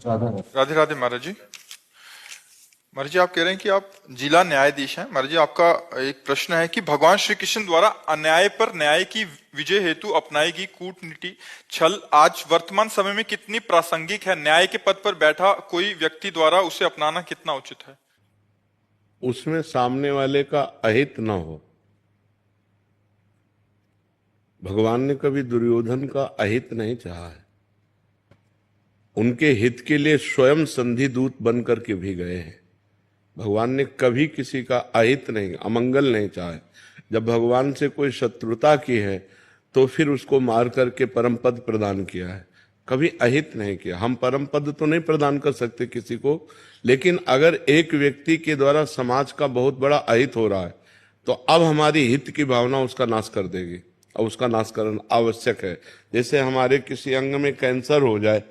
राधे राधे महाराज जी। महाराज जी, आप कह रहे हैं कि आप जिला न्यायाधीश हैं। महाराज जी, आपका एक प्रश्न है कि भगवान श्री कृष्ण द्वारा अन्याय पर न्याय की विजय हेतु अपनाई गई कूटनीति छल आज वर्तमान समय में कितनी प्रासंगिक है? न्याय के पद पर बैठा कोई व्यक्ति द्वारा उसे अपनाना कितना उचित है? उसमें सामने वाले का अहित ना हो। भगवान ने कभी दुर्योधन का अहित नहीं चाहा है। उनके हित के लिए स्वयं संधि दूत बन करके भी गए हैं। भगवान ने कभी किसी का अहित नहीं, अमंगल नहीं चाहा है। जब भगवान से कोई शत्रुता की है तो फिर उसको मार करके परम पद प्रदान किया है, कभी अहित नहीं किया। हम परम पद तो नहीं प्रदान कर सकते किसी को, लेकिन अगर एक व्यक्ति के द्वारा समाज का बहुत बड़ा अहित हो रहा है तो अब हमारी हित की भावना उसका नाश कर देगी और उसका नाश करना आवश्यक है। जैसे हमारे किसी अंग में कैंसर हो जाए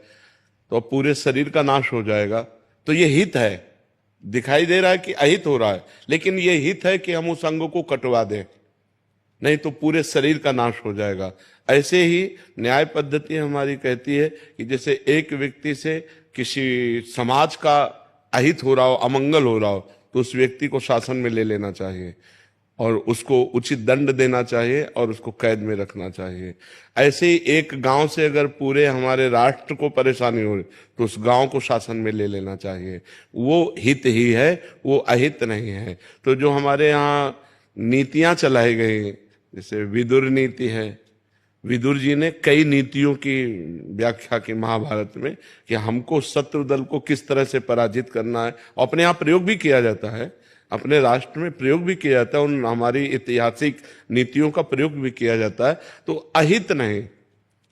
तो पूरे शरीर का नाश हो जाएगा, तो ये हित है। दिखाई दे रहा है कि अहित हो रहा है, लेकिन ये हित है कि हम उस अंग को कटवा दें, नहीं तो पूरे शरीर का नाश हो जाएगा। ऐसे ही न्याय पद्धति हमारी कहती है कि जैसे एक व्यक्ति से किसी समाज का अहित हो रहा हो, अमंगल हो रहा हो, तो उस व्यक्ति को शासन में ले लेना चाहिए और उसको उचित दंड देना चाहिए और उसको कैद में रखना चाहिए। ऐसे ही एक गांव से अगर पूरे हमारे राष्ट्र को परेशानी हो रही तो उस गांव को शासन में ले लेना चाहिए। वो हित ही है, वो अहित नहीं है। तो जो हमारे यहाँ नीतियां चलाई गई, जैसे विदुर नीति है, विदुर जी ने कई नीतियों की व्याख्या की महाभारत में कि हमको शत्रु दल को किस तरह से पराजित करना है। अपने यहाँ प्रयोग भी किया जाता है, अपने राष्ट्र में प्रयोग भी किया जाता है, उन हमारी ऐतिहासिक नीतियों का प्रयोग भी किया जाता है। तो अहित नहीं,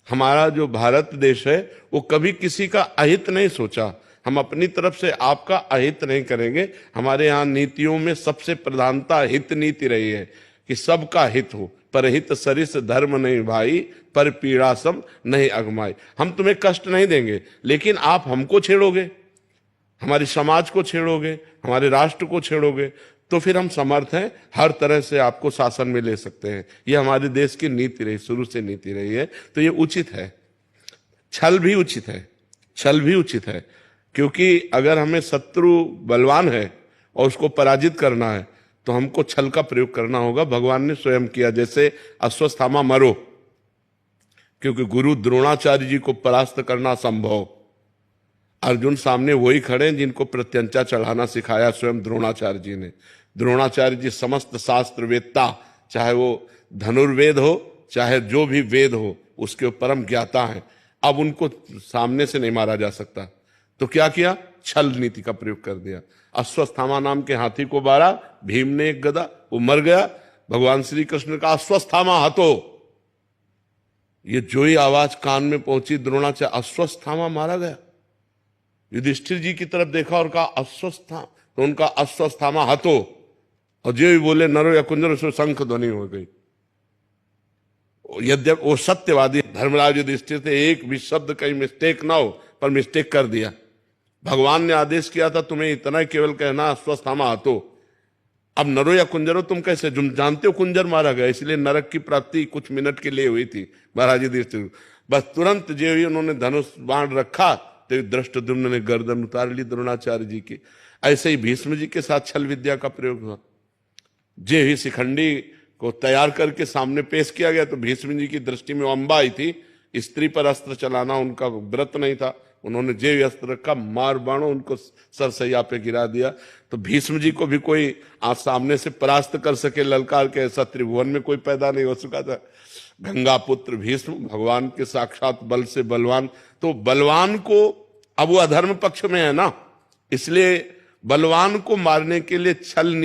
हमारा जो भारत देश है वो कभी किसी का अहित नहीं सोचा। हम अपनी तरफ से आपका अहित नहीं करेंगे। हमारे यहाँ नीतियों में सबसे प्रधानता हित नीति रही है कि सबका हित हो। परहित सरिस धर्म नहीं भाई, पर पीड़ा सम नहीं अगमाई। हम तुम्हें कष्ट नहीं देंगे, लेकिन आप हमको छेड़ोगे, हमारे समाज को छेड़ोगे, हमारे राष्ट्र को छेड़ोगे, तो फिर हम समर्थ हैं, हर तरह से आपको शासन में ले सकते हैं। ये हमारे देश की नीति रही, शुरू से नीति रही है। तो ये उचित है। छल भी उचित है, छल भी उचित है, क्योंकि अगर हमें शत्रु बलवान है और उसको पराजित करना है तो हमको छल का प्रयोग करना होगा। भगवान ने स्वयं किया, जैसे अश्वत्थामा मरो, क्योंकि गुरु द्रोणाचार्य जी को परास्त करना संभव। अर्जुन सामने वही खड़े हैं जिनको प्रत्यंचा चढ़ाना सिखाया स्वयं द्रोणाचार्य जी ने। द्रोणाचार्य जी समस्त शास्त्र वेदता, चाहे वो धनुर्वेद हो चाहे जो भी वेद हो, उसके परम ज्ञाता हैं। अब उनको सामने से नहीं मारा जा सकता, तो क्या किया? छल नीति का प्रयोग कर दिया। अश्वत्थामा नाम के हाथी को मारा, भीम ने एक गदा, वो मर गया। भगवान श्री कृष्ण का अश्वत्थामा हतो, ये जो ही आवाज कान में पहुंची द्रोणाचार्य, अश्वत्थामा मारा गया। युधिष्ठिर जी की तरफ देखा और कहा अश्वस्था, तो उनका अश्वत्थामा हतो, और जो ही बोले नरो या कुंजरो, से शंख ध्वनि हो गई। यद्यप वो सत्यवादी धर्मराज युधिष्ठिर थे, एक भी शब्द कहीं मिस्टेक ना हो, पर मिस्टेक कर दिया। भगवान ने आदेश किया था तुम्हें इतना केवल कहना अश्वत्थामा हतो। अब नरो या कुंजरो तुम कैसे, तुम जानते हो कुंजर मारा गया, इसलिए नरक की प्राप्ति कुछ मिनट के लिए हुई थी महाराज युधिष्ठिर। बस तुरंत जो ही उन्होंने धनुष बाण रखा तो धृष्टद्युम्न ने गर्दन उतार ली द्रोणाचार्य जी की। ऐसे ही भीष्म जी के साथ छल विद्या का प्रयोग हुआ। जे ही शिखंडी को तैयार करके सामने पेश किया गया तो भीष्म जी की दृष्टि में अम्बा आई थी, स्त्री पर अस्त्र चलाना उनका व्रत नहीं था। उन्होंने जे अस्त्र रखा, मार बाणों उनको सरसैया पे गिरा दिया। तो भीष्म जी को भी कोई आज सामने से परास्त कर सके ललकार के, ऐसा त्रिभुवन में कोई पैदा नहीं हो चुका था। गंगा पुत्र भीष्म, भगवान के साक्षात बल से बलवान। तो बलवान को, अब वो अधर्म पक्ष में है ना, इसलिए बलवान को मारने के लिए छल